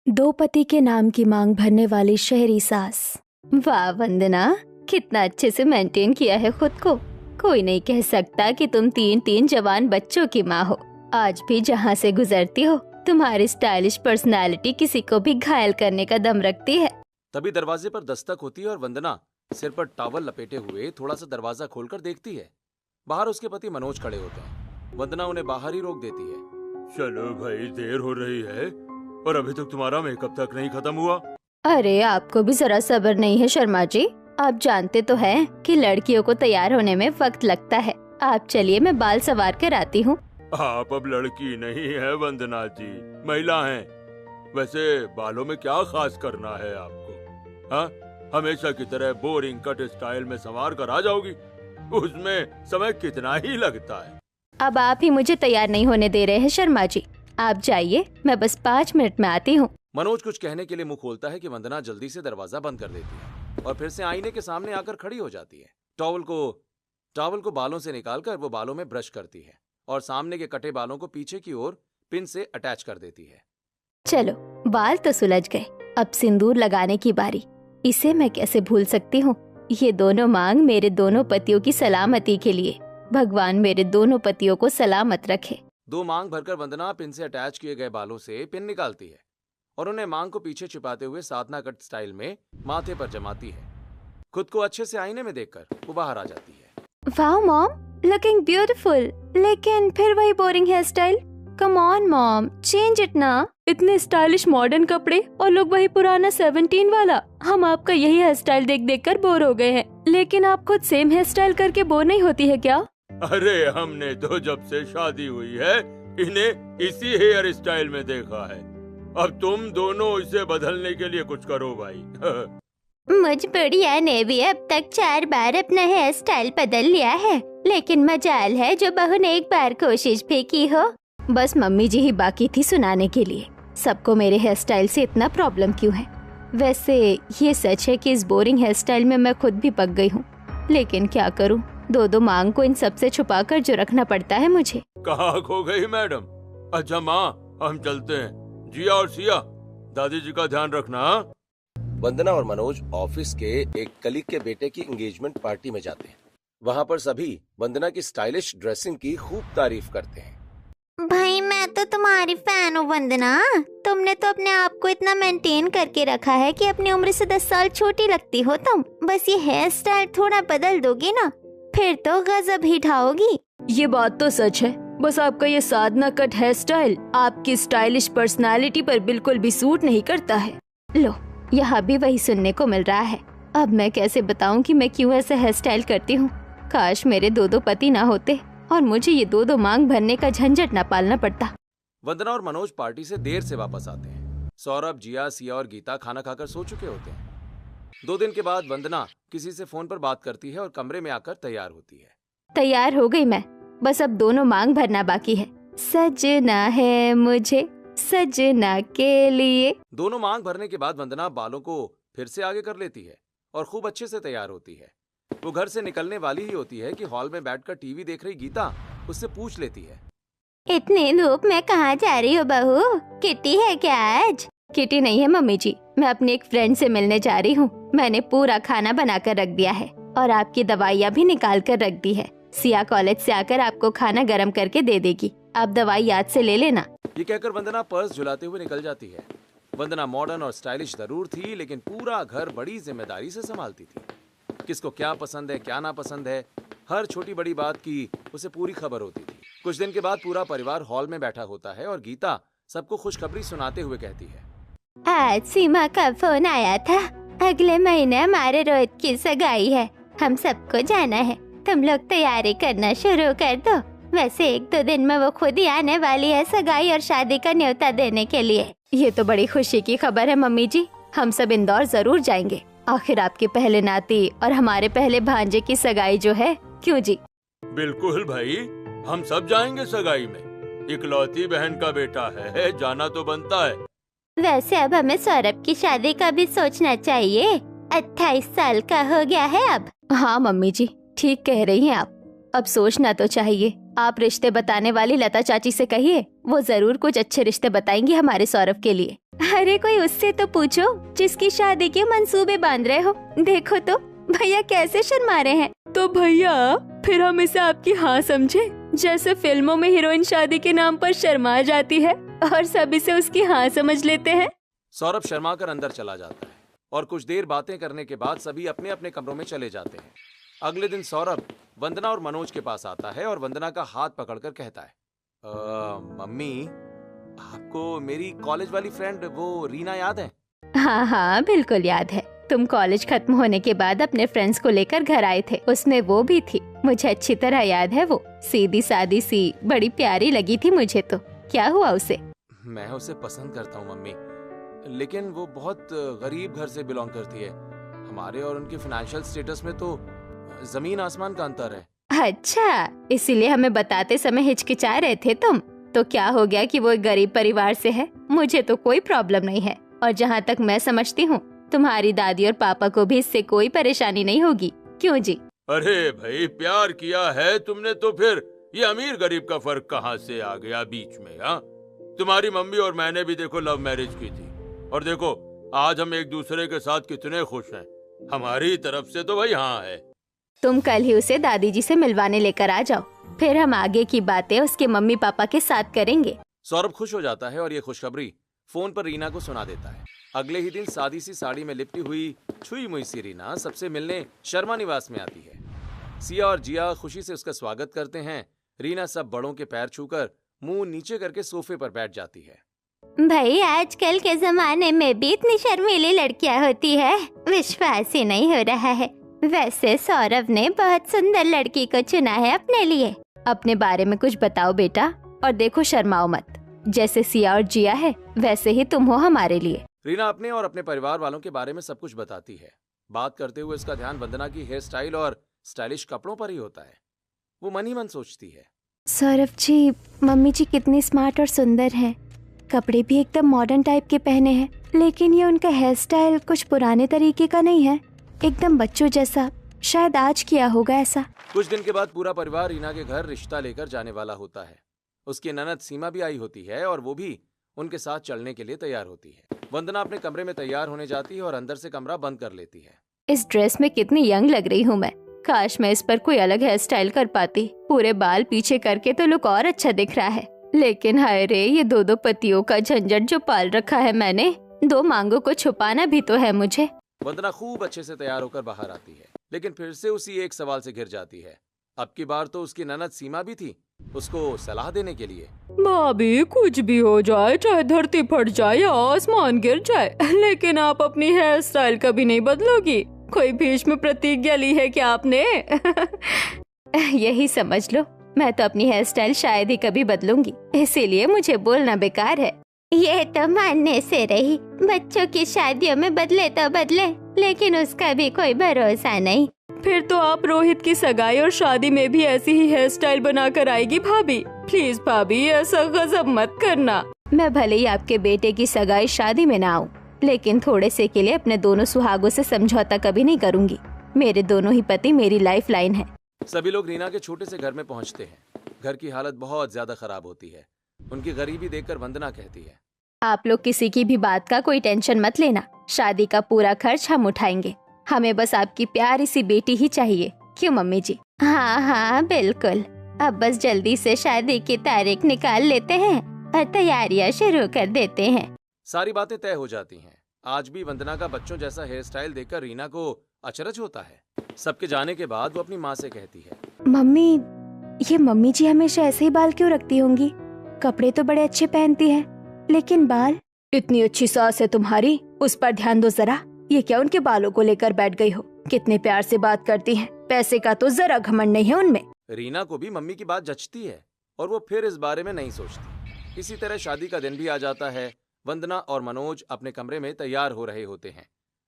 दो पति के नाम की मांग भरने वाली शहरी सास। वाह वंदना, कितना अच्छे से मेंटेन किया है खुद को। कोई नहीं कह सकता कि तुम तीन तीन जवान बच्चों की माँ हो। आज भी जहाँ से गुजरती हो तुम्हारी स्टाइलिश पर्सनालिटी किसी को भी घायल करने का दम रखती है। तभी दरवाजे पर दस्तक होती है और वंदना सिर पर टॉवल लपेटे हुए थोड़ा सा दरवाजा खोलकर देखती है। बाहर उसके पति मनोज खड़े होते हैं। वंदना उन्हें बाहर ही रोक देती है। चलो भाई, देर हो रही है और अभी तक तुम्हारा मेकअप तक नहीं खत्म हुआ। अरे आपको भी जरा सब्र नहीं है शर्मा जी। आप जानते तो हैं कि लड़कियों को तैयार होने में वक्त लगता है। आप चलिए, मैं बाल संवार कर आती हूँ। आप अब लड़की नहीं है वंदना जी, महिला हैं। वैसे बालों में क्या खास करना है आपको? हाँ, हमेशा की तरह बोरिंग कट स्टाइल में संवार कर आ जाओगी। उसमें समय कितना ही लगता है। अब आप ही मुझे तैयार नहीं होने दे रहे हैं शर्मा जी। आप जाइए, मैं बस 5 मिनट में आती हूँ। मनोज कुछ कहने के लिए मुंह खोलता है कि वंदना जल्दी से दरवाजा बंद कर देती है और फिर से आईने के सामने आकर खड़ी हो जाती है। टॉवल को बालों से निकालकर वो बालों में ब्रश करती है और सामने के कटे बालों को पीछे की ओर पिन से अटैच कर देती है। चलो, बाल तो सुलझ गए, अब सिंदूर लगाने की बारी। इसे मैं कैसे भूल सकती हूँ। ये दोनों मांग मेरे दोनों पतियों की सलामती के लिए। भगवान मेरे दोनों पतियों को सलामत रखे। 2 मांग भरकर वंदना पिन से अटैच किए गए बालों से पिन निकालती है और उन्हें मांग को पीछे छिपाते हुए साधना कट स्टाइल में माथे पर जमाती है। खुद को अच्छे से आईने में देखकर वो बाहर आ जाती है। वाह मॉम, लुकिंग ब्यूटीफुल। लेकिन फिर वही boring hair style. Come on mom, change it ना। इतने स्टाइलिश मॉडर्न कपड़े और लोग वही पुराना 17 वाला। हम आपका यही हेयर स्टाइल देख देख कर बोर हो गए हैं। लेकिन आप खुद सेम हेयर स्टाइल करके बोर नहीं होती है क्या? अरे हमने तो जब से शादी हुई है इन्हें इसी हेयर स्टाइल में देखा है। अब तुम दोनों इसे बदलने के लिए कुछ करो भाई। मुझ बुढ़िया ने भी अब तक 4 बार अपना हेयर स्टाइल बदल लिया है, लेकिन मजाल है जो बहू ने एक बार कोशिश भी की हो। बस मम्मी जी ही बाकी थी सुनाने के लिए। सबको मेरे हेयर स्टाइल से इतना प्रॉब्लम क्यों है? वैसे ये सच है कि इस बोरिंग हेयर स्टाइल में मैं खुद भी पक गई हूँ, लेकिन क्या करूँ, 2 मांग को इन सब से छुपा कर जो रखना पड़ता है मुझे। कहाँ खो गई मैडम? अच्छा माँ, हम चलते हैं। जिया और सिया, दादी जी का ध्यान रखना। वंदना और मनोज ऑफिस के एक कलीग के बेटे की एंगेजमेंट पार्टी में जाते हैं। वहाँ पर सभी वंदना की स्टाइलिश ड्रेसिंग की खूब तारीफ करते हैं। भाई मैं तो तुम्हारी फैन हूँ वंदना। तुमने तो अपने आप को इतना मेंटेन करके रखा है कि अपनी उम्र से 10 साल छोटी लगती हो तुम। बस ये हेयर स्टाइल थोड़ा बदल दोगी ना, फिर तो गजब ही ढाओगी। ये बात तो सच है, बस आपका ये साधना कट हेयर स्टाइल आपकी स्टाइलिश पर्सनालिटी पर बिल्कुल भी सूट नहीं करता है। लो, यहाँ भी वही सुनने को मिल रहा है। अब मैं कैसे बताऊँ कि मैं क्यों ऐसा हेयर स्टाइल करती हूँ। काश मेरे 2 पति ना होते और मुझे ये 2 मांग भरने का झंझट ना पालना पड़ता। वंदना और मनोज पार्टी से देर से वापस आते हैं। सौरभ, जिया, सिया और गीता खाना खाकर सो चुके होते हैं। 2 दिन के बाद वंदना किसी से फोन पर बात करती है और कमरे में आकर तैयार होती है। तैयार हो गई मैं, बस अब 2 मांग भरना बाकी है। सजना है मुझे सजना के लिए। 2 मांग भरने के बाद वंदना बालों को फिर से आगे कर लेती है और खूब अच्छे से तैयार होती है। वो घर से निकलने वाली ही होती है कि हॉल में बैठकर टीवी देख रही गीता उससे पूछ लेती है, इतनी धूप में कहाँ जा रही हो बहू? किटी है क्या आज? किटी नहीं है मम्मी जी, मैं अपनी एक फ्रेंड से मिलने जा रही हूँ। मैंने पूरा खाना बनाकर रख दिया है और आपकी दवाइयाँ भी निकाल कर रख दी है। सिया कॉलेज से आकर आपको खाना गर्म करके दे देगी, आप दवाई याद से ले लेना। ये कहकर वंदना पर्स झुलाते हुए निकल जाती है। वंदना मॉडर्न और स्टाइलिश जरूर थी, लेकिन पूरा घर बड़ी जिम्मेदारी से संभालती थी। किसको क्या पसंद है, क्या ना पसंद है, हर छोटी बड़ी बात की उसे पूरी खबर होती थी। कुछ दिन के बाद पूरा परिवार हॉल में बैठा होता है और गीता सबको खुशखबरी सुनाते हुए कहती है, आज सीमा का फोन आया था। अगले महीने हमारे रोहित की सगाई है, हम सबको जाना है। तुम लोग तैयारी करना शुरू कर दो। वैसे 1-2 दिन में वो खुद ही आने वाली है सगाई और शादी का न्योता देने के लिए। ये तो बड़ी खुशी की खबर है मम्मी जी, हम सब इंदौर जरूर जाएंगे। आखिर आपके पहले नाती और हमारे पहले भांजे की सगाई जो है, क्यों जी? बिल्कुल भाई, हम सब जाएंगे सगाई में। इकलौती बहन का बेटा है, जाना तो बनता है। वैसे अब हमें सौरभ की शादी का भी सोचना चाहिए। 28 साल का हो गया है अब। हाँ मम्मी जी, ठीक कह रही हैं आप। अब सोचना तो चाहिए। आप रिश्ते बताने वाली लता चाची से कहिए, वो जरूर कुछ अच्छे रिश्ते बताएंगी हमारे सौरभ के लिए। अरे कोई उससे तो पूछो जिसकी शादी के मंसूबे बांध रहे हो। देखो तो भैया कैसे शर्मा रहे हैं। तो भैया फिर हम इसे आपकी हाँ समझे, जैसे फिल्मों में हीरोइन शादी के नाम पर शर्मा जाती है और सब इसे उसकी हाँ समझ लेते हैं। सौरभ शर्मा कर अंदर चला जाता है और कुछ देर बातें करने के बाद सभी अपने अपने कमरों में चले जाते हैं। अगले दिन सौरभ वंदना और मनोज के पास आता है और वंदना का हाथ पकड़कर कहता है, मम्मी आपको मेरी कॉलेज वाली फ्रेंड वो रीना याद है? हाँ हाँ बिल्कुल याद है। तुम कॉलेज खत्म होने के बाद अपने फ्रेंड्स को लेकर घर आए थे, उसमें वो भी थी। मुझे अच्छी तरह याद है। वो सीधी सादी सी बड़ी प्यारी लगी थी मुझे तो। क्या हुआ उसे? मैं उसे पसंद करता हूँ मम्मी, लेकिन वो बहुत गरीब घर से बिलोंग करती है। हमारे और उनके फाइनेंशियल स्टेटस में तो जमीन आसमान का अंतर है। अच्छा, इसीलिए हमें बताते समय हिचकिचा रहे थे तुम। तो क्या हो गया कि वो एक गरीब परिवार से है? मुझे तो कोई प्रॉब्लम नहीं है, और जहाँ तक मैं समझती हूँ तुम्हारी दादी और पापा को भी इससे कोई परेशानी नहीं होगी। क्यों जी? अरे भाई, प्यार किया है तुमने तो फिर ये अमीर गरीब का फर्क कहाँ से आ गया बीच में? हाँ, तुम्हारी मम्मी और मैंने भी देखो लव मैरिज की थी, और देखो आज हम एक दूसरे के साथ कितने खुश हैं। हमारी तरफ से तो भाई हाँ है। तुम कल ही उसे दादी जी से मिलवाने लेकर आ जाओ, फिर हम आगे की बातें उसके मम्मी पापा के साथ करेंगे। सौरभ खुश हो जाता है और ये खुशखबरी फोन पर रीना को सुना देता है। अगले ही दिन सादी सी साड़ी में लिपटी हुई छुई मुई सी रीना सबसे मिलने शर्मा निवास में आती है। सिया और जिया खुशी से उसका स्वागत करते हैं। रीना सब बड़ों के पैर छूकर मुंह नीचे करके सोफे पर बैठ जाती है। भाई आजकल के जमाने में भी इतनी शर्मीली लड़कियां होती है, विश्वास ही नहीं हो रहा है। वैसे सौरभ ने बहुत सुंदर लड़की को चुना है अपने लिए। अपने बारे में कुछ बताओ बेटा, और देखो शर्माओ मत। जैसे सिया और जिया है वैसे ही तुम हो हमारे लिए। रीना अपने और अपने परिवार वालों के बारे में सब कुछ बताती है। बात करते हुए उसका ध्यान वंदना की हेयर स्टाइल और स्टाइलिश कपड़ों पर ही होता है। वो मन ही मन सोचती है, सौरभ जी, मम्मी जी कितनी स्मार्ट और सुंदर हैं। कपड़े भी एकदम मॉडर्न टाइप के पहने हैं, लेकिन ये उनका हेयर स्टाइल कुछ पुराने तरीके का नहीं है, एकदम बच्चों जैसा। शायद आज किया होगा ऐसा। कुछ दिन के बाद पूरा परिवार रीना के घर रिश्ता लेकर जाने वाला होता है। उसकी ननद सीमा भी आई होती है और वो भी उनके साथ चलने के लिए तैयार होती है। वंदना अपने कमरे में तैयार होने जाती है और अंदर से कमरा बंद कर लेती है। इस ड्रेस में कितनी यंग लग रही हूँ मैं। काश मैं इस पर कोई अलग हेयर स्टाइल कर पाती। पूरे बाल पीछे करके तो लुक और अच्छा दिख रहा है, लेकिन हाय रे, ये दो पतियों का झंझट जो पाल रखा है मैंने। 2 मांगों को छुपाना भी तो है मुझे। वंदना खूब अच्छे से तैयार होकर बाहर आती है, लेकिन फिर से उसी एक सवाल से घिर जाती है। अब की बार तो उसकी ननद सीमा भी थी उसको सलाह देने के लिए। भाभी कुछ भी हो जाए, चाहे धरती फट जाए या आसमान गिर जाए, लेकिन आप अपनी हेयर स्टाइल कभी नहीं बदलोगी। कोई बीच में प्रतिज्ञा ली है क्या आपने? यही समझ लो, मैं तो अपनी हेयर स्टाइल शायद ही कभी बदलूंगी, इसीलिए मुझे बोलना बेकार है। ये तो मानने से रही, बच्चों की शादियों में बदले तो बदले, लेकिन उसका भी कोई भरोसा नहीं। फिर तो आप रोहित की सगाई और शादी में भी ऐसी ही हेयर स्टाइल बना कर आएगी भाभी। प्लीज भाभी, ऐसा गजब मत करना। मैं भले ही आपके बेटे की सगाई शादी में ना आऊँ, लेकिन थोड़े से के लिए अपने दोनों सुहागों से समझौता कभी नहीं करूँगी। मेरे दोनों ही पति मेरी लाइफ लाइन है। सभी लोग रीना के छोटे से घर में पहुंचते हैं। घर की हालत बहुत ज्यादा खराब होती है। उनकी गरीबी देखकर वंदना कहती है, आप लोग किसी की भी बात का कोई टेंशन मत लेना, शादी का पूरा खर्च हम उठाएंगे। हमें बस आपकी प्यारी सी बेटी ही चाहिए। क्यों मम्मी जी? हाँ हाँ बिल्कुल। अब बस जल्दी से शादी की तारीख निकाल लेते हैं और तैयारियां शुरू कर देते हैं। सारी बातें तय हो जाती हैं। आज भी वंदना का बच्चों जैसा हेयर स्टाइल देखकर रीना को अचरज होता है। सबके जाने के बाद वो अपनी माँ से कहती है, मम्मी, ये मम्मी जी हमेशा ऐसे ही बाल क्यों रखती होंगी? कपड़े तो बड़े अच्छे पहनती है, लेकिन बाल? इतनी अच्छी सास है तुम्हारी, उस पर ध्यान दो जरा। ये क्या उनके बालों को लेकर बैठ गई हो? कितने प्यार से बात करती हैं। पैसे का तो जरा घमंड नहीं है उनमें। रीना को भी मम्मी की बात जचती है और वो फिर इस बारे में नहीं सोचती। इसी तरह शादी का दिन भी आ जाता है। वंदना और मनोज अपने कमरे में तैयार हो रहे होते हैं।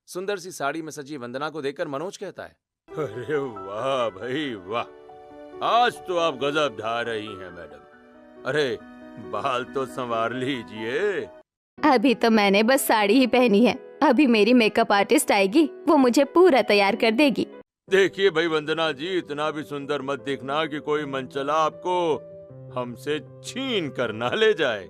सुंदर सी साड़ी में सजी वंदना को देखकर मनोज कहता है, अरे वाह भाई वाह, आज तो आप गजब ढा रही हैं मैडम। अरे बाल तो संवार लीजिए। अभी तो मैंने बस साड़ी ही पहनी है, अभी मेरी मेकअप आर्टिस्ट आएगी, वो मुझे पूरा तैयार कर देगी। देखिए भाई वंदना जी, इतना भी सुंदर मत दिखना कि कोई मनचला आपको हमसे छीन कर ना ले जाए।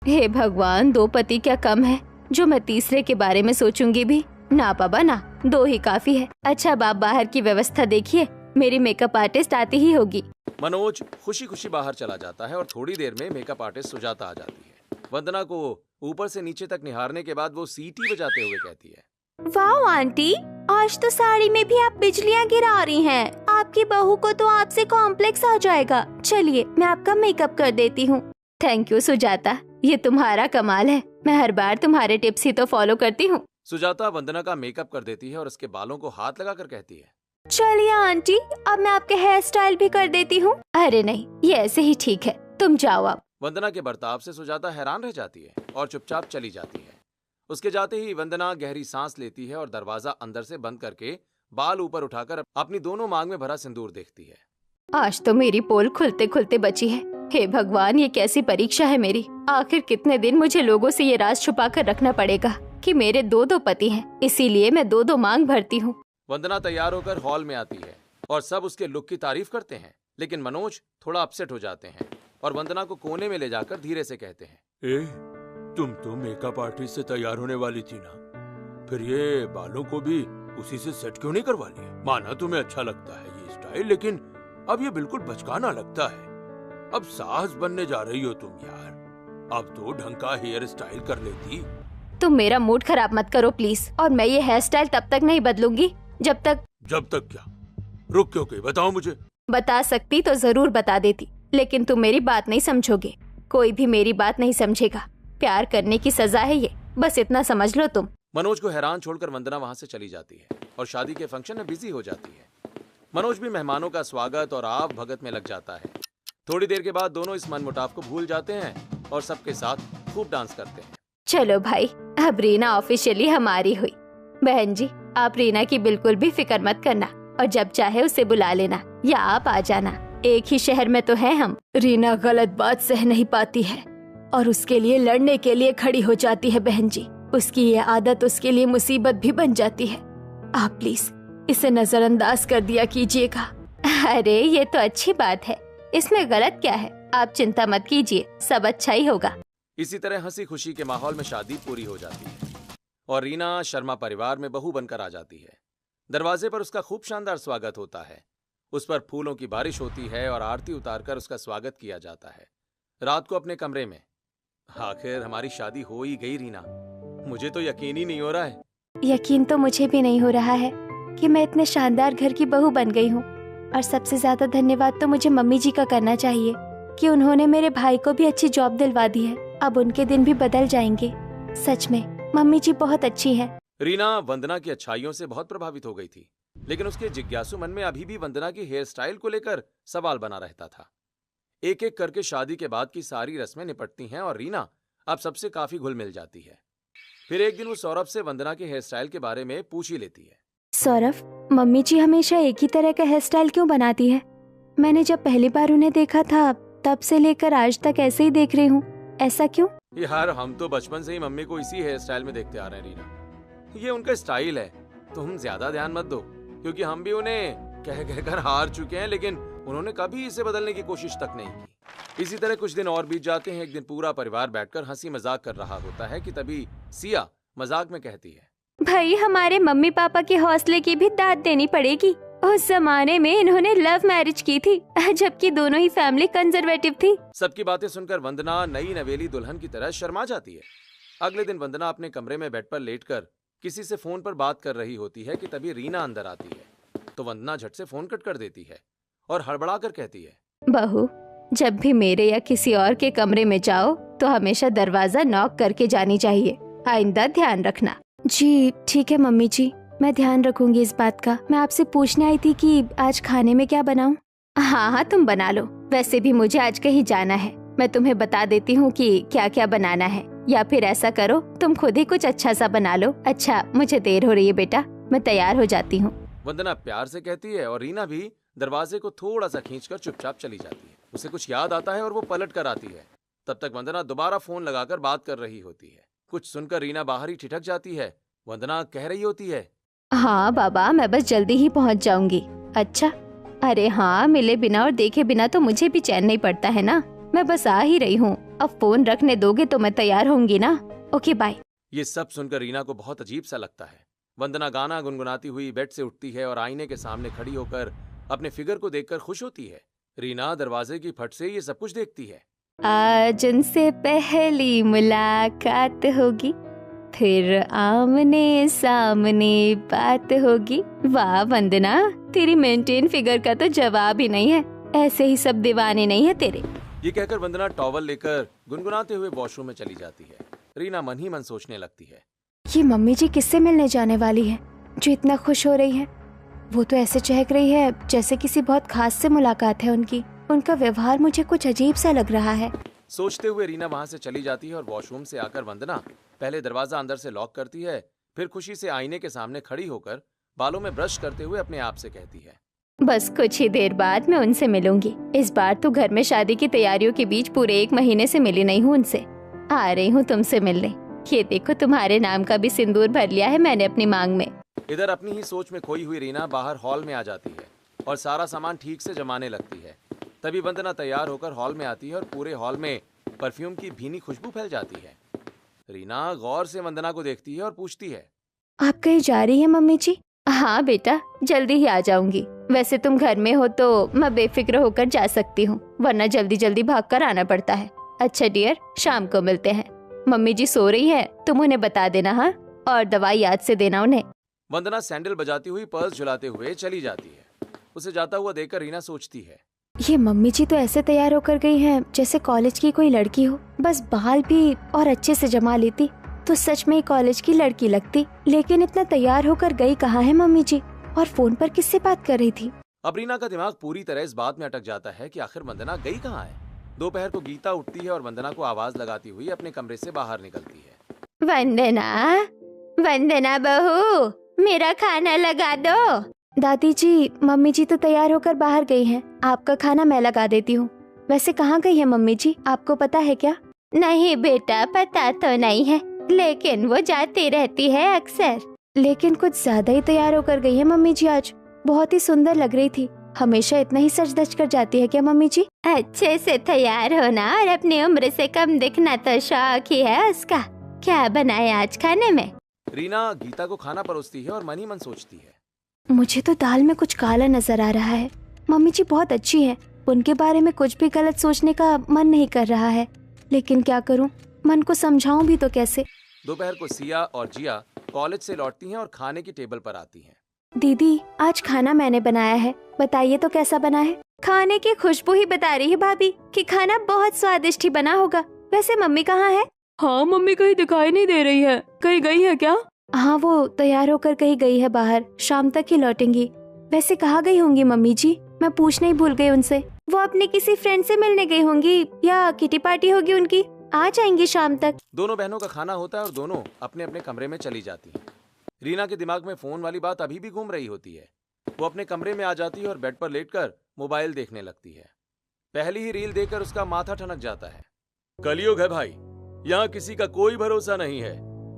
हे भगवान, 2 पति क्या कम है जो मैं तीसरे के बारे में सोचूंगी भी? ना बाबा ना, 2 ही काफी है। अच्छा बाप बाहर की व्यवस्था देखिए, मेरी मेकअप आर्टिस्ट आती ही होगी। मनोज खुशी खुशी बाहर चला जाता है और थोड़ी देर में मेकअप आर्टिस्ट सुजाता आ जाती है। वंदना को ऊपर से नीचे तक निहारने के बाद वो सीटी बजाते हुए कहती है, वाह आंटी, आज तो साड़ी में भी आप बिजलियाँ गिरा रही हैं। आपकी बहू को तो आपसे कॉम्प्लेक्स आ जाएगा। चलिए मैं आपका मेकअप कर देती हूँ। थैंक यू सुजाता, ये तुम्हारा कमाल है। मैं हर बार तुम्हारे टिप्स ही तो फॉलो करती हूँ। सुजाता वंदना का मेकअप कर देती है और उसके बालों को हाथ लगाकर कहती है, चलिए आंटी, अब मैं आपके हेयर स्टाइल भी कर देती हूँ। अरे नहीं, ये ऐसे ही ठीक है, तुम जाओ अब। वंदना के बर्ताव से सुजाता हैरान रह जाती है और चुपचाप चली जाती है। उसके जाते ही वंदना गहरी सांस लेती है और दरवाजा अंदर से बंद करके बाल ऊपर उठाकर अपनी दोनों मांग में भरा सिंदूर देखती है। आज तो मेरी पोल खुलते खुलते बची है। हे भगवान, ये कैसी परीक्षा है मेरी। आखिर कितने दिन मुझे लोगों से ये राज छुपा कर रखना पड़ेगा कि मेरे 2 पति हैं, इसीलिए मैं 2 मांग भरती हूँ। वंदना तैयार होकर हॉल में आती है और सब उसके लुक की तारीफ करते हैं, लेकिन मनोज थोड़ा अपसेट हो जाते हैं और वंदना को कोने में ले जाकर धीरे से कहते हैं, तुम तो मेकअप आर्टिस्ट से तैयार होने वाली थी ना, फिर ये बालों को भी उसी से सेट क्यों नहीं करवा लिया? माना तुम्हें अच्छा लगता है ये स्टाइल, लेकिन अब ये बिल्कुल बचकाना लगता है। अब सास बनने जा रही हो तुम यार, अब तो ढंग का हेयर स्टाइल कर लेती। तुम मेरा मूड खराब मत करो प्लीज, और मैं ये हेयर स्टाइल तब तक नहीं बदलूंगी जब तक क्या? रुक क्यों गई, बताओ मुझे। बता सकती तो जरूर बता देती, लेकिन तुम मेरी बात नहीं समझोगे। कोई भी मेरी बात नहीं समझेगा। प्यार करने की सजा है ये, बस इतना समझ लो तुम। मनोज को हैरान छोड़कर वंदना वहां से चली जाती है और शादी के फंक्शन में बिजी हो जाती है। मनोज भी मेहमानों का स्वागत और आव भगत में लग जाता है। थोड़ी देर के बाद दोनों इस मनमुटाव को भूल जाते हैं और सबके साथ खूब डांस करते हैं। चलो भाई, अब रीना ऑफिशियली हमारी हुई। बहन जी, आप रीना की बिल्कुल भी फिक्र मत करना, और जब चाहे उसे बुला लेना या आप आ जाना। एक ही शहर में तो है हम। रीना गलत बात सह नहीं पाती है और उसके लिए लड़ने के लिए खड़ी हो जाती है। बहन जी, उसकी ये आदत उसके लिए मुसीबत भी बन जाती है। आप प्लीज इसे नजरअंदाज कर दिया कीजिएगा। अरे ये तो अच्छी बात है, इसमें गलत क्या है? आप चिंता मत कीजिए, सब अच्छा ही होगा। इसी तरह हंसी खुशी के माहौल में शादी पूरी हो जाती है और रीना शर्मा परिवार में बहू बनकर आ जाती है। दरवाजे पर उसका खूब शानदार स्वागत होता है। उस पर फूलों की बारिश होती है और आरती उतारकर उसका स्वागत किया जाता है। रात को अपने कमरे में, आखिर हमारी शादी हो ही गई रीना, मुझे तो यकीन ही नहीं हो रहा है। यकीन तो मुझे भी नहीं हो रहा है कि मैं इतने शानदार घर की बहू बन गई हूँ। और सबसे ज्यादा धन्यवाद तो मुझे मम्मी जी का करना चाहिए कि उन्होंने मेरे भाई को भी अच्छी जॉब दिलवा दी है। अब उनके दिन भी बदल जाएंगे। सच में मम्मी जी बहुत अच्छी है। रीना वंदना की अच्छाइयों से बहुत प्रभावित हो गई थी, लेकिन उसके जिज्ञासु मन में अभी भी वंदना की हेयर स्टाइल को लेकर सवाल बना रहता था। एक एक करके शादी के बाद की सारी रस्में निपटती हैं और रीना अब सबसे काफी घुल मिल जाती है। फिर एक दिन वो सौरभ से वंदना के हेयर स्टाइल के बारे में पूछ ही लेती है। सौरभ, मम्मी जी हमेशा एक ही तरह का हेयर स्टाइल क्यों बनाती है? मैंने जब पहली बार उन्हें देखा था तब से लेकर आज तक ऐसे ही देख रही हूँ, ऐसा क्यों? यार, हम तो बचपन से ही मम्मी को इसी हेयर स्टाइल में देखते आ रहे हैं रीना। ये उनका स्टाइल है, तुम ज्यादा ध्यान मत दो, क्योंकि हम भी उन्हें कह कहकर हार चुके हैं, लेकिन उन्होंने कभी इसे बदलने की कोशिश तक नहीं की। इसी तरह कुछ दिन और बीत जाते हैं। एक दिन पूरा परिवार बैठकर हंसी मजाक कर रहा होता है कि तभी सिया मजाक में कहती है, भाई हमारे मम्मी पापा के हौसले की भी दाद देनी पड़ेगी। उस जमाने में इन्होंने लव मैरिज की थी, जबकि दोनों ही फैमिली कंजर्वेटिव थी। सबकी बातें सुनकर वंदना नई नवेली दुल्हन की तरह शर्मा जाती है। अगले दिन वंदना अपने कमरे में बेड पर लेटकर किसी से फोन पर बात कर रही होती है कि तभी रीना अंदर आती है। तो वंदना झट से फोन कट कर देती है और हड़बड़ा कर कहती है, बहू, जब भी मेरे या किसी और के कमरे में जाओ तो हमेशा दरवाजा नॉक करके जानी चाहिए। आइंदा ध्यान रखना। जी ठीक है मम्मी जी, मैं ध्यान रखूंगी इस बात का। मैं आपसे पूछने आई थी कि आज खाने में क्या बनाऊं? हाँ हाँ, तुम बना लो। वैसे भी मुझे आज कहीं जाना है, मैं तुम्हें बता देती हूँ कि क्या क्या बनाना है। या फिर ऐसा करो, तुम खुद ही कुछ अच्छा सा बना लो। अच्छा, मुझे देर हो रही है बेटा, मैं तैयार हो जाती हूँ। वंदना प्यार से कहती है और रीना भी दरवाजे को थोड़ा सा खींचकर चुपचाप चली जाती है। उसे कुछ याद आता है और वो पलट कर आती है। तब तक वंदना दोबारा फोन लगाकर बात कर रही होती है। कुछ सुनकर रीना बाहर ही ठिठक जाती है। वंदना कह रही होती है, हाँ बाबा, मैं बस जल्दी ही पहुंच जाऊंगी। अच्छा, अरे हाँ, मिले बिना और देखे बिना तो मुझे भी चैन नहीं पड़ता है ना। मैं बस आ ही रही हूँ, अब फोन रखने दोगे तो मैं तैयार होंगी ना। Okay bye. ये सब सुनकर रीना को बहुत अजीब सा लगता है। वंदना गाना गुनगुनाती हुई बेड से उठती है और आईने के सामने खड़ी होकर अपने फिगर को देखकर खुश होती है। रीना दरवाजे की फट से ये सब कुछ देखती है। आज उनसे पहली मुलाकात होगी, फिर आमने सामने बात होगी। वाह वंदना, तेरी मेंटेन फिगर का तो जवाब ही नहीं है। ऐसे ही सब दीवाने नहीं है तेरे। ये कहकर वंदना टॉवल लेकर गुनगुनाते हुए वॉशरूम में चली जाती है। रीना मन ही मन सोचने लगती है, ये मम्मी जी किससे मिलने जाने वाली है जो इतना खुश हो रही है। वो तो ऐसे चहक रही है जैसे किसी बहुत खास से मुलाकात है उनकी। उनका व्यवहार मुझे कुछ अजीब सा लग रहा है। सोचते हुए रीना वहां से चली जाती है और वॉशरूम से आकर वंदना पहले दरवाजा अंदर से लॉक करती है, फिर खुशी से आईने के सामने खड़ी होकर बालों में ब्रश करते हुए अपने आप से कहती है, बस कुछ ही देर बाद मैं उनसे मिलूंगी। इस बार तो घर में शादी की तैयारियों के बीच पूरे 1 महीने से मिली नहीं हूँ उनसे। आ रही हूँ तुमसे मिलने। ये देखो, तुम्हारे नाम का भी सिंदूर भर लिया है मैंने अपनी मांग में। इधर अपनी ही सोच में खोई हुई रीना बाहर हॉल में आ जाती है और सारा सामान ठीक से जमाने लगती है। तभी वंदना तैयार होकर हॉल में आती है और पूरे हॉल में परफ्यूम की भीनी खुशबू फैल जाती है। रीना गौर से वंदना को देखती है और पूछती है, आप कहीं जा रही है मम्मी जी? हाँ बेटा, जल्दी ही आ जाऊंगी। वैसे तुम घर में हो तो मैं बेफिक्र होकर जा सकती हूँ, वरना जल्दी जल्दी भाग कर आना पड़ता है। अच्छा डियर, शाम को मिलते हैं। मम्मी जी सो रही है, तुम उन्हें बता देना। हाँ, और दवाई याद से देना उन्हें। वंदना सैंडल बजाती हुई पर्स झुलाते हुए चली जाती है। उसे जाता हुआ देखकर रीना सोचती है, ये मम्मी जी तो ऐसे तैयार होकर गई हैं जैसे कॉलेज की कोई लड़की हो। बस बाल भी और अच्छे से जमा लेती तो सच में ही कॉलेज की लड़की लगती। लेकिन इतना तैयार होकर गई कहाँ है मम्मी जी, और फोन पर किससे बात कर रही थी? अब रीना का दिमाग पूरी तरह इस बात में अटक जाता है कि आखिर वंदना गई कहाँ है। दोपहर को गीता उठती है और वंदना को आवाज लगाती हुई अपने कमरे से बाहर निकलती है। वंदना, वंदना बहू, मेरा खाना लगा दो। दादी जी, मम्मी जी तो तैयार होकर बाहर गई हैं। आपका खाना मैं लगा देती हूँ। वैसे कहाँ गई है मम्मी जी, आपको पता है क्या? नहीं बेटा, पता तो नहीं है, लेकिन वो जाती रहती है अक्सर। लेकिन कुछ ज्यादा ही तैयार होकर गई है मम्मी जी आज। बहुत ही सुंदर लग रही थी। हमेशा इतना ही सज धज कर जाती है क्या मम्मी जी? अच्छे से तैयार होना और अपनी उम्र से कम दिखना तो शौक ही है उसका। क्या बनाया आज खाने में? रीना गीता को खाना परोसती है और मन ही मन सोचती है, मुझे तो दाल में कुछ काला नजर आ रहा है। मम्मी जी बहुत अच्छी है, उनके बारे में कुछ भी गलत सोचने का मन नहीं कर रहा है। लेकिन क्या करूं, मन को समझाऊं भी तो कैसे? दोपहर को सिया और जिया कॉलेज से लौटती हैं और खाने की टेबल पर आती हैं। दीदी, आज खाना मैंने बनाया है, बताइए तो कैसा बना है? खाने की खुशबू ही बता रही है भाभी कि खाना बहुत स्वादिष्ट ही बना होगा। वैसे मम्मी कहाँ है? हाँ, मम्मी कहीं दिखाई नहीं दे रही है। कहीं गई है क्या? हाँ, वो तैयार होकर कहीं गई है बाहर, शाम तक ही लौटेंगी। वैसे कहाँ गई होंगी मम्मी जी? मैं पूछना ही भूल गई उनसे। वो अपने किसी फ्रेंड से मिलने गई होंगी या किटी पार्टी होगी उनकी। आ जाएंगी शाम तक। दोनों बहनों का खाना होता है और दोनों अपने अपने कमरे में चली जाती हैं। रीना के दिमाग में फोन वाली बात अभी भी घूम रही होती है। वो अपने कमरे में आ जाती है और बेड पर लेटकर मोबाइल देखने लगती है। पहली ही रील देखकर उसका माथा ठनक जाता है। कलयुग है भाई, यहाँ किसी का कोई भरोसा नहीं है।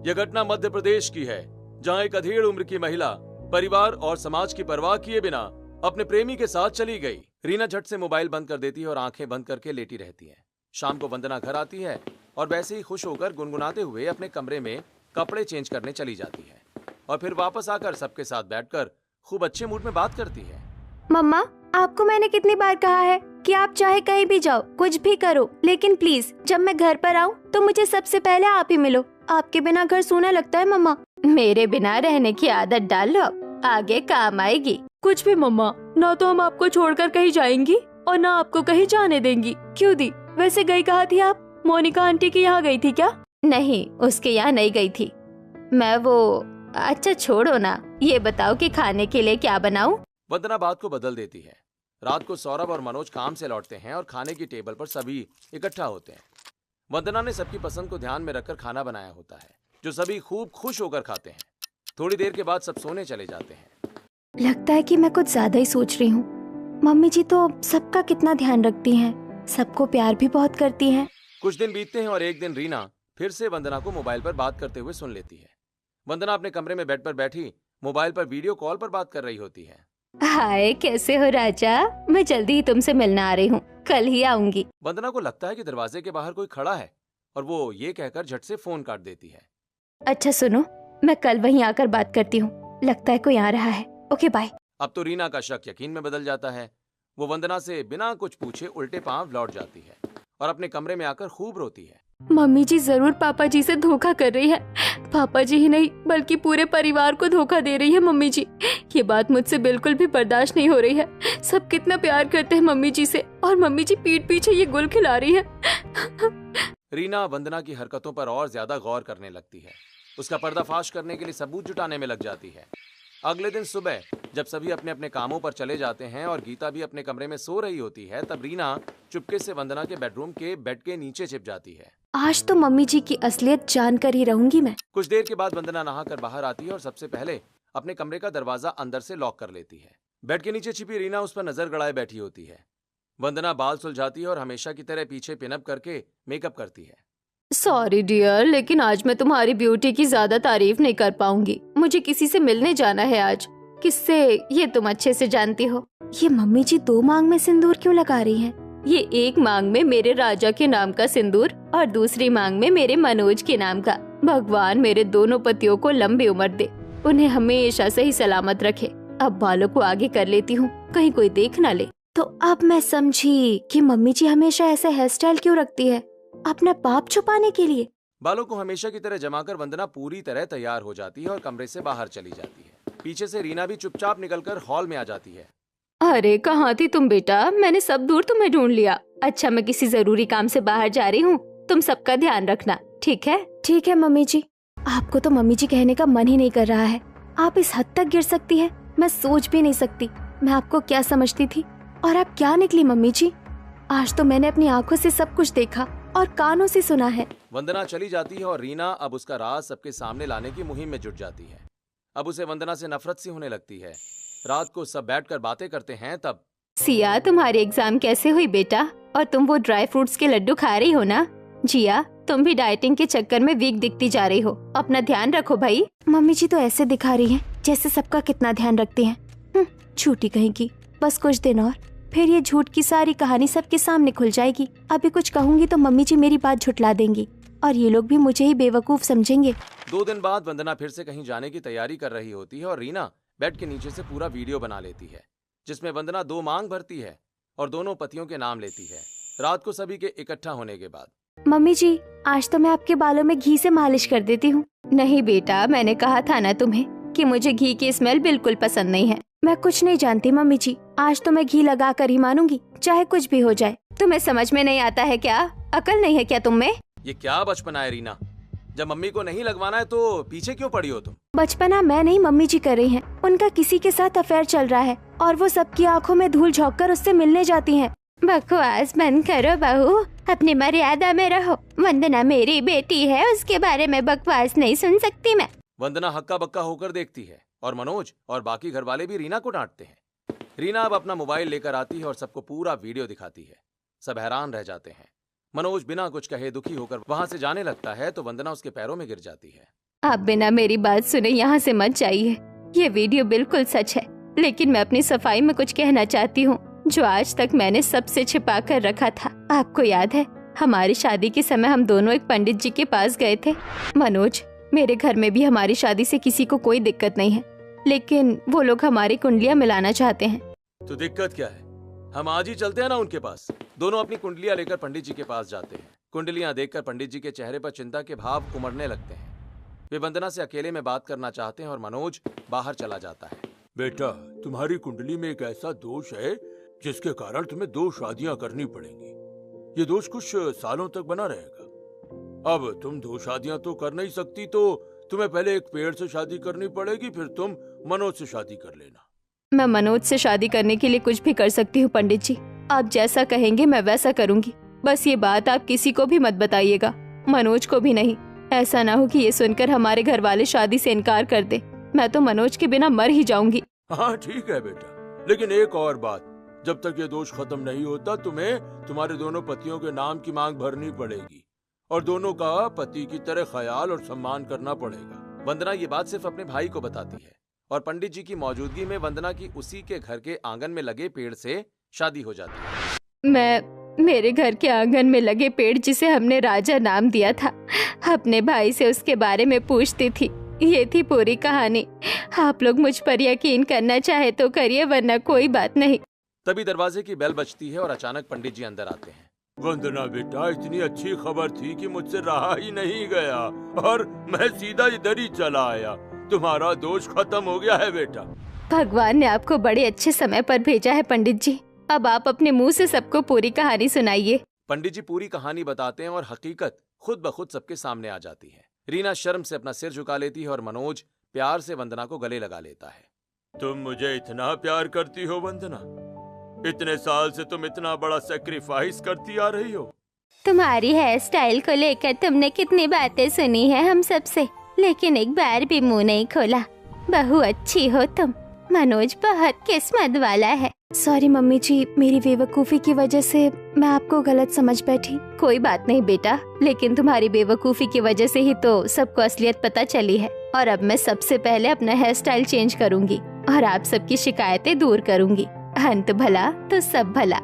यह घटना मध्य प्रदेश की है, जहाँ एक अधेड़ उम्र की महिला परिवार और समाज की परवाह किए बिना अपने प्रेमी के साथ चली गई। रीना झट से मोबाइल बंद कर देती है और आंखें बंद करके लेटी रहती है। शाम को वंदना घर आती है और वैसे ही खुश होकर गुनगुनाते हुए अपने कमरे में कपड़े चेंज करने चली जाती है और फिर वापस आकर सबके साथ बैठकर खूब अच्छे मूड में बात करती है। मम्मा, आपको मैंने कितनी बार कहा है कि आप चाहे कहीं भी जाओ, कुछ भी करो, लेकिन प्लीज जब मैं घर पर आऊँ तो मुझे सबसे पहले आप ही मिलो। आपके बिना घर सूना लगता है मम्मा। मेरे बिना रहने की आदत डाल लो, आगे काम आएगी। कुछ भी मम्मा, ना तो हम आपको छोड़कर कहीं जाएंगी और ना आपको कहीं जाने देंगी। क्यों दी? वैसे गई कहाँ थी आप? मोनिका आंटी के यहाँ गई थी क्या? नहीं, उसके यहाँ नहीं गई थी मैं। वो अच्छा छोड़ो ना, ये बताओ कि खाने के लिए क्या बनाऊं? वंदना बात को बदल देती है। रात को सौरभ और मनोज काम से लौटते हैं और खाने की टेबल पर सभी इकट्ठा होते हैं। वंदना ने सबकी पसंद को ध्यान में रखकर खाना बनाया होता है, जो सभी खूब खुश होकर खाते हैं। थोड़ी देर के बाद सब सोने चले जाते हैं। लगता है कि मैं कुछ ज्यादा ही सोच रही हूँ। मम्मी जी तो सबका कितना ध्यान रखती हैं, सबको प्यार भी बहुत करती हैं। कुछ दिन बीतते हैं और एक दिन रीना फिर से वंदना को मोबाइल पर बात करते हुए सुन लेती है। वंदना अपने कमरे में बेड पर बैठी मोबाइल पर वीडियो कॉल पर बात कर रही होती है। हाय, कैसे हो राजा? मैं जल्दी ही तुमसे मिलने आ रही हूँ, कल ही आऊंगी। वंदना को लगता है कि दरवाजे के बाहर कोई खड़ा है और वो ये कहकर झट से फोन काट देती है। अच्छा सुनो, मैं कल वहीं आकर बात करती हूँ, लगता है कोई आ रहा है। Okay bye. अब तो रीना का शक यकीन में बदल जाता है। वो वंदना से बिना कुछ पूछे उल्टे पांव लौट जाती है और अपने कमरे में आकर खूब रोती है। मम्मी जी जरूर पापा जी से धोखा कर रही है। पापा जी ही नहीं बल्कि पूरे परिवार को धोखा दे रही है मम्मी जी। ये बात मुझसे बिल्कुल भी बर्दाश्त नहीं हो रही है। सब कितना प्यार करते हैं मम्मी जी से और मम्मी जी पीठ पीछे ये गुल खिला रही है। रीना वंदना की हरकतों पर और ज्यादा गौर करने लगती है। उसका पर्दाफाश करने के लिए सबूत जुटाने में लग जाती है। अगले दिन सुबह जब सभी अपने अपने कामों पर चले जाते हैं और गीता भी अपने कमरे में सो रही होती है, तब रीना चुपके से वंदना के बेडरूम के बेड के नीचे छिप जाती है। आज तो मम्मी जी की असलियत जानकर ही रहूंगी मैं। कुछ देर के बाद वंदना नहाकर बाहर आती है और सबसे पहले अपने कमरे का दरवाजा अंदर से लॉक कर लेती है। बेड के नीचे छिपी रीना उस पर नजर गड़ाए बैठी होती है। वंदना बाल सुलझाती है और हमेशा की तरह पीछे पिनअप करके मेकअप करती है। सॉरी डियर, लेकिन आज मैं तुम्हारी ब्यूटी की ज्यादा तारीफ नहीं कर पाऊंगी। मुझे किसी से मिलने जाना है आज। किससे, ये तुम अच्छे से जानती हो। ये मम्मी जी 2 मांग में सिंदूर क्यों लगा रही हैं? ये एक मांग में मेरे राजा के नाम का सिंदूर और दूसरी मांग में मेरे मनोज के नाम का। भगवान मेरे दोनों पतियों को लंबी उम्र दे, उन्हें हमेशा सही सलामत रखे। अब बालों को आगे कर लेती हूँ, कहीं कोई देख ना ले। तो अब मैं समझी कि मम्मी जी हमेशा ऐसा हेयर स्टाइल क्यों रखती है, अपना पाप छुपाने के लिए। बालों को हमेशा की तरह जमाकर वंदना पूरी तरह तैयार हो जाती है और कमरे से बाहर चली जाती है। पीछे से रीना भी चुपचाप निकलकर हॉल में आ जाती है। अरे कहाँ थी तुम बेटा? मैंने सब दूर तुम्हें ढूंढ लिया। अच्छा, मैं किसी जरूरी काम से बाहर जा रही हूँ, तुम सबका ध्यान रखना, ठीक है? ठीक है मम्मी जी। आपको तो मम्मी जी कहने का मन ही नहीं कर रहा है। आप इस हद तक गिर सकती है, मैं सोच भी नहीं सकती। मैं आपको क्या समझती थी और आप क्या निकली मम्मी जी। आज तो मैंने अपनी आंखों से सब कुछ देखा और कानों से सुना है। वंदना चली जाती है और रीना अब उसका राज सबके सामने लाने की मुहिम में जुट जाती है। अब उसे वंदना से नफरत सी होने लगती है। रात को सब बैठकर बातें करते हैं। तब सिया, तुम्हारी एग्जाम कैसे हुई बेटा? और तुम वो ड्राई फ्रूट्स के लड्डू खा रही हो ना? जिया, तुम भी डाइटिंग के चक्कर में वीक दिखती जा रही हो, अपना ध्यान रखो भाई। मम्मी जी तो ऐसे दिखा रही हैं जैसे सबका कितना ध्यान रखती हैं। झूठी कहीं की। बस कुछ दिन और, फिर ये झूठ की सारी कहानी सबके सामने खुल जाएगी। अभी कुछ कहूंगी तो मम्मी जी मेरी बात झुठला देंगी और ये लोग भी मुझे ही बेवकूफ समझेंगे। 2 दिन बाद वंदना फिर से कहीं जाने की तैयारी कर रही होती है और रीना बेड के नीचे से पूरा वीडियो बना लेती है, जिसमें वंदना 2 मांग भरती है और दोनों पतियों के नाम लेती है। रात को सभी के इकट्ठा होने के बाद, मम्मी जी आज तो मैं आपके बालों में घी से मालिश कर देती हूँ। नहीं बेटा, मैंने कहा था ना तुम्हें कि मुझे घी की स्मेल बिल्कुल पसंद नहीं है। मैं कुछ नहीं जानती मम्मी जी, आज तो मैं घी लगा कर ही मानूंगी, चाहे कुछ भी हो जाए। तुम्हें समझ में नहीं आता है क्या? अकल नहीं है क्या तुम में? ये क्या बचपना है रीना? जब मम्मी को नहीं लगवाना है तो पीछे क्यों पड़ी हो तुम? बचपना मैं नहीं, मम्मी जी कर रही हैं। उनका किसी के साथ अफेयर चल रहा है और वो सबकी आंखों में धूल झोंक कर उससे मिलने जाती हैं। बकवास बंद करो बहू, अपनी मर्यादा में रहो। वंदना मेरी बेटी है, उसके बारे में बकवास नहीं सुन सकती मैं। वंदना हक्का बक्का होकर देखती है और मनोज और बाकी घर वाले भी रीना को डांटते हैं। रीना अब अपना मोबाइल लेकर आती है और सबको पूरा वीडियो दिखाती है। सब हैरान रह जाते हैं। मनोज बिना कुछ कहे दुखी होकर वहाँ से जाने लगता है तो वंदना उसके पैरों में गिर जाती है। आप बिना मेरी बात सुने यहाँ से मत जाइए। ये वीडियो बिल्कुल सच है, लेकिन मैं अपनी सफाई में कुछ कहना चाहती हूँ जो आज तक मैंने सबसे छिपा कर रखा था। आपको याद है, हमारी शादी के समय हम दोनों एक पंडित जी के पास गए थे। मनोज, मेरे घर में भी हमारी शादी से किसी को कोई दिक्कत नहीं है, लेकिन वो लोग हमारी कुंडलियाँ मिलाना चाहते हैं। तो दिक्कत क्या है? हम आज ही चलते हैं ना उनके पास। दोनों अपनी कुंडलियाँ लेकर पंडित जी के पास जाते हैं। कुंडलियाँ देखकर पंडित जी के चेहरे पर चिंता के भाव उमड़ने लगते हैं। वे वंदना से अकेले में बात करना चाहते हैं और मनोज बाहर चला जाता है। बेटा, तुम्हारी कुंडली में एक ऐसा दोष है जिसके कारण तुम्हें 2 शादियां करनी पड़ेंगी। ये दोष कुछ सालों तक बना रहेगा। अब तुम 2 शादियां तो कर नहीं सकती, तो तुम्हें पहले एक पेड़ से शादी करनी पड़ेगी, फिर तुम मनोज से शादी कर लेना। मैं मनोज से शादी करने के लिए कुछ भी कर सकती हूँ पंडित जी। आप जैसा कहेंगे मैं वैसा करूँगी। बस ये बात आप किसी को भी मत बताइएगा, मनोज को भी नहीं। ऐसा ना हो कि ये सुनकर हमारे घर वाले शादी से इनकार कर दे। मैं तो मनोज के बिना मर ही जाऊंगी। हाँ ठीक है बेटा, लेकिन एक और बात, जब तक ये दोष खत्म नहीं होता तुम्हें तुम्हारे दोनों पतियों के नाम की मांग भरनी पड़ेगी और दोनों का पति की तरह ख्याल और सम्मान करना पड़ेगा। वंदना ये बात सिर्फ अपने भाई को बताती है और पंडित जी की मौजूदगी में वंदना की उसी के घर के आंगन में लगे पेड़ से शादी हो जाती है। मैं मेरे घर के आंगन में लगे पेड़ जिसे हमने राजा नाम दिया था, अपने भाई से उसके बारे में पूछती थी। ये थी पूरी कहानी। आप लोग मुझ पर यकीन करना चाहे तो करिए, वरना कोई बात नहीं। तभी दरवाजे की बेल बजती है और अचानक पंडित जी अंदर आते हैं। वंदना बेटा, इतनी अच्छी खबर थी कि मुझसे रहा ही नहीं गया और मैं सीधा इधर ही चला आया। तुम्हारा दोष खत्म हो गया है बेटा। भगवान ने आपको बड़े अच्छे समय पर भेजा है पंडित जी। अब आप अपने मुंह से सबको पूरी कहानी सुनाइए। पंडित जी पूरी कहानी बताते हैं और हकीकत खुद ब खुद सबके सामने आ जाती है। रीना शर्म से अपना सिर झुका लेती है और मनोज प्यार से वंदना को गले लगा लेता है। तुम मुझे इतना प्यार करती हो वंदना? इतने साल से तुम इतना बड़ा सेक्रीफाइस करती आ रही हो। तुम्हारी हेयर स्टाइल को लेकर तुमने कितनी बातें सुनी है हम सबसे, लेकिन एक बार भी मुंह नहीं खोला। बहू अच्छी हो तुम। मनोज बहुत किस्मत वाला है। सॉरी मम्मी जी, मेरी बेवकूफ़ी की वजह से मैं आपको गलत समझ बैठी। कोई बात नहीं बेटा, लेकिन तुम्हारी बेवकूफ़ी की वजह से ही तो सबको असलियत पता चली है। और अब मैं सबसे पहले अपना हेयर स्टाइल चेंज करूंगी और आप सबकी शिकायतें दूर करूंगी। अंत भला तो सब भला।